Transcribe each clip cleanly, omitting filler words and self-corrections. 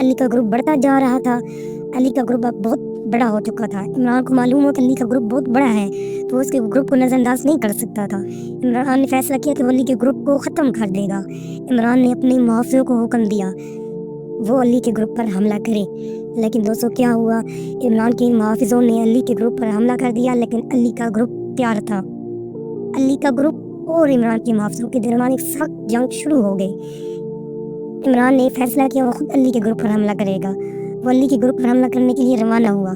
علی کا گروپ بڑھتا جا رہا تھا، علی کا گروپ اب بہت بڑا ہو چکا تھا۔ عمران کو معلوم ہو کہ علی کا گروپ بہت بڑا ہے تو اس کے گروپ کو نظر انداز نہیں کر سکتا تھا۔ عمران نے فیصلہ کیا کہ وہ علی کے گروپ کو ختم کر دے گا۔ عمران نے اپنے محافظوں کو حکم دیا وہ علی کے گروپ پر حملہ کرے، لیکن دوستو کیا ہوا؟ عمران کے محافظوں نے علی کے گروپ پر حملہ کر دیا، لیکن علی کا گروپ تیار تھا۔ علی کا گروپ اور عمران کے محافظوں کے درمیان ایک سخت جنگ شروع ہو گئی۔ عمران نے فیصلہ کیا وہ خود علی کے گروپ پر حملہ کرے گا۔ وہ علی کے گروپ پر حملہ کرنے کے لیے روانہ ہوا۔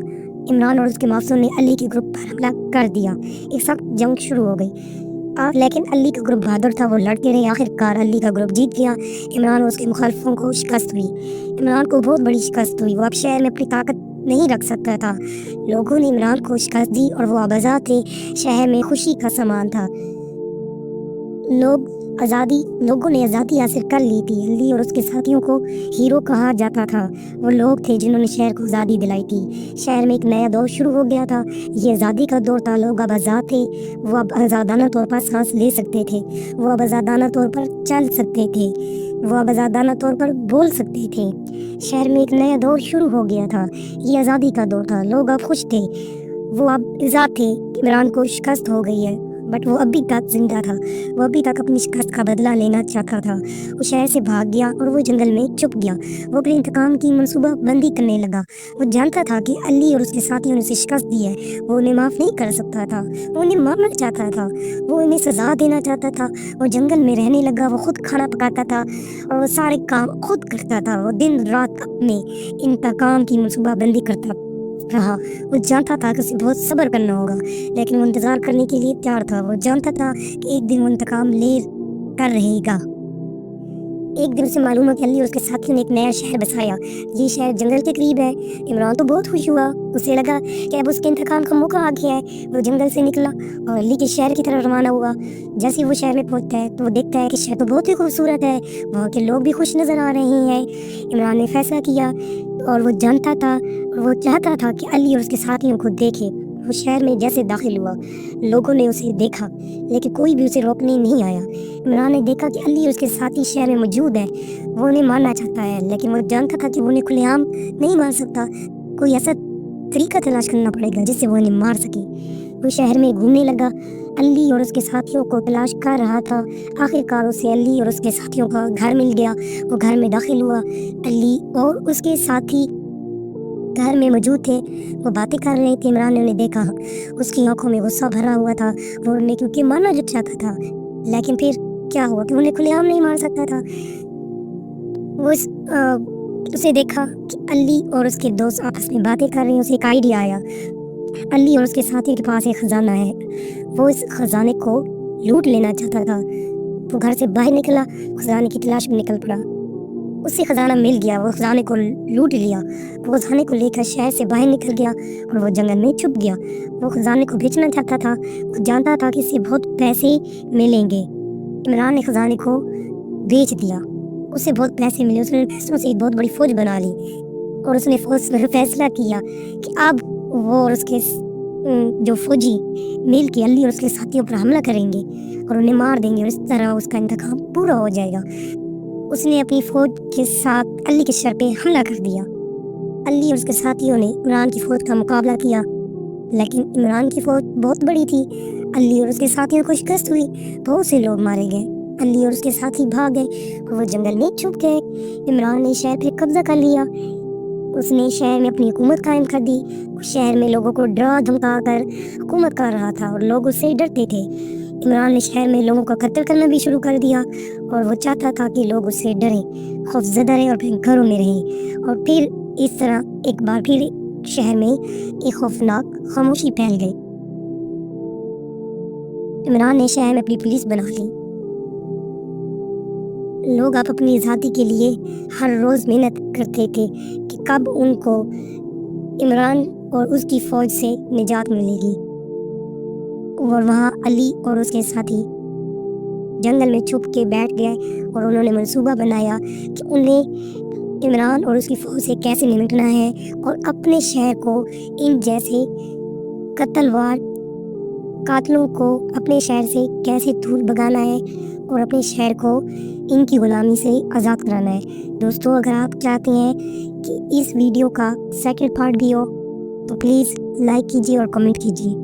عمران اور اس کے محافظوں نے علی کے گروپ پر حملہ کر دیا۔ ایک سخت جنگ شروع ہو گئی، لیکن علی کا گروپ بہادر تھا، وہ لڑتے رہے۔ آخرکار علی کا گروپ جیت گیا۔ عمران اور اس کے مخالفوں کو شکست ہوئی۔ عمران کو بہت بڑی شکست ہوئی، وہ اب شہر میں اپنی طاقت نہیں رکھ سکتا تھا۔ لوگوں نے عمران کو شکست دی اور وہ اب آزاد تھے۔ شہر میں خوشی کا سامان تھا، لوگوں نے آزادی حاصل کر لی تھی۔ علی اور اس کے ساتھیوں کو ہیرو کہا جاتا تھا۔ وہ لوگ تھے جنہوں نے شہر کو آزادی دلائی تھی۔ شہر میں ایک نیا دور شروع ہو گیا تھا، یہ آزادی کا دور تھا۔ لوگ اب آزاد تھے، وہ اب آزادانہ طور پر سانس لے سکتے تھے، وہ اب آزادانہ طور پر چل سکتے تھے، وہ اب آزادانہ طور پر بول سکتے تھے۔ شہر میں ایک نیا دور شروع ہو گیا تھا، یہ آزادی کا دور تھا۔ لوگ اب خوش تھے، وہ اب آزاد تھے۔ عمران کو شکست ہو گئی ہے بٹ وہ ابھی تک زندہ تھا، وہ ابھی تک اپنی شکست کا بدلہ لینا چاہتا تھا۔ وہ شہر سے بھاگ گیا اور وہ جنگل میں چھپ گیا۔ وہ اپنے انتقام کی منصوبہ بندی کرنے لگا۔ وہ جانتا تھا کہ علی اور اس کے ساتھیوں نے اسے شکست دی ہے، وہ انہیں معاف نہیں کر سکتا تھا، وہ انہیں مارنا چاہتا تھا، وہ انہیں سزا دینا چاہتا تھا۔ وہ جنگل میں رہنے لگا، وہ خود کھانا پکاتا تھا اور وہ سارے کام خود کرتا تھا۔ وہ دن رات اپنے انتقام کی منصوبہ بندی کرتا رہا۔ وہ جانتا تھا کہ اسے بہت صبر کرنا ہوگا، لیکن وہ انتظار کرنے کے لیے تیار تھا۔ وہ جانتا تھا کہ ایک دن وہ انتقام لے کر رہے گا۔ ایک دن اسے معلوم ہو کہ علی اور اس کے ساتھیوں نے ایک نیا شہر بسایا۔ یہ شہر جنگل کے قریب ہے۔ عمران تو بہت خوش ہوا، اسے لگا کہ اب اس کے انتقام کا موقع آ گیا ہے۔ وہ جنگل سے نکلا اور علی کے شہر کی طرف روانہ ہوا۔ جیسے ہی وہ شہر میں پہنچتا ہے تو وہ دیکھتا ہے کہ شہر تو بہت ہی خوبصورت ہے، وہاں کے لوگ بھی خوش نظر آ رہے ہیں۔ عمران نے فیصلہ کیا اور وہ جانتا تھا اور وہ چاہتا تھا کہ علی اور اس کے ساتھیوں کو دیکھے۔ وہ شہر میں جیسے داخل ہوا، لوگوں نے اسے دیکھا لیکن کوئی بھی اسے روکنے نہیں آیا۔ عمران نے دیکھا کہ علی اور اس کے ساتھی شہر میں موجود ہیں، وہ انہیں مارنا چاہتا ہے لیکن وہ جانتا تھا کہ وہ انہیں کھلے عام نہیں مار سکتا، کوئی ایسا طریقہ تلاش کرنا پڑے گا جس سے وہ انہیں مار سکے۔ وہ شہر میں گھومنے لگا، علی اور اس کے ساتھیوں کو تلاش کر رہا تھا۔ آخرکار اسے علی اور اس کے ساتھیوں کا گھر مل گیا۔ وہ گھر میں داخل ہوا، علی اور اس کے ساتھی گھر میں موجود تھے، وہ باتیں کر رہے تھے۔ عمران نے انہیں دیکھا، اس کی آنکھوں میں غصہ بھرا ہوا تھا، وہ انہیں کیونکہ مارنا جو چاہتا تھا، لیکن پھر کیا ہوا کہ انہیں کھلے عام نہیں مار سکتا تھا۔ وہ اسے دیکھا کہ علی اور اس کے دوست آپس میں باتیں کر رہے ہیں۔ اسے ایک آئیڈیا آیا، علی اور اس کے ساتھی کے پاس ایک خزانہ ہے، وہ اس خزانے کو لوٹ لینا چاہتا تھا۔ وہ گھر سے باہر نکلا، خزانے کی تلاش میں نکل پڑا، اسے خزانہ مل گیا، وہ خزانے کو لوٹ لیا۔ وہ خزانے کو لے کر شہر سے باہر نکل گیا اور وہ جنگل میں چھپ گیا۔ وہ خزانے کو بیچنا چاہتا تھا، وہ جانتا تھا کہ اسے بہت پیسے ملیں گے۔ عمران نے خزانے کو بیچ دیا، اسے بہت پیسے ملے، اس نے پیسوں سے ایک بہت بڑی فوج بنا لی اور اس نے فیصلہ کیا کہ اب وہ اور اس کے جو فوجی مل کے علی اور اس کے ساتھیوں پر حملہ کریں گے اور انہیں مار دیں گے اور اس طرح اس کا انتقام پورا ہو جائے گا۔ اس نے اپنی فوج کے ساتھ علی کے شہر پہ حملہ کر دیا۔ علی اور اس کے ساتھیوں نے عمران کی فوج کا مقابلہ کیا، لیکن عمران کی فوج بہت بڑی تھی۔ علی اور اس کے ساتھیوں کو شکست ہوئی، بہت سے لوگ مارے گئے۔ علی اور اس کے ساتھی بھاگ گئے اور وہ جنگل میں چھپ گئے۔ عمران نے شہر پہ قبضہ کر لیا، اس نے شہر میں اپنی حکومت قائم کر دی۔ شہر میں لوگوں کو ڈرا دھمکا کر حکومت کر رہا تھا اور لوگ اس سے ڈرتے تھے۔ عمران نے شہر میں لوگوں کا قتل کرنا بھی شروع کر دیا اور وہ چاہتا تھا کہ لوگ اس سے ڈریں، خوف زدہ رہیں اور اپنے گھروں میں رہیں۔ اور پھر اس طرح ایک بار پھر شہر میں ایک خوفناک خاموشی پھیل گئی۔ عمران نے شہر میں اپنی پولیس بنا لی۔ لوگ اب اپنی آزادی کے لیے ہر روز محنت کرتے تھے کہ کب ان کو عمران اور اس کی فوج سے نجات ملے گی۔ اور وہاں علی اور اس کے ساتھی جنگل میں چھپ کے بیٹھ گئے اور انہوں نے منصوبہ بنایا کہ انہیں عمران اور اس کی فوج سے کیسے نمٹنا ہے اور اپنے شہر کو ان جیسے قاتلوں کو اپنے شہر سے کیسے دور بھگانا ہے۔ اور اپنے شہر کو ان کی غلامی سے آزاد کرانا ہے۔ دوستو اگر آپ چاہتے ہیں کہ اس ویڈیو کا سیکنڈ پارٹ بھی ہو تو پلیز لائک کیجیے اور کمنٹ کیجیے۔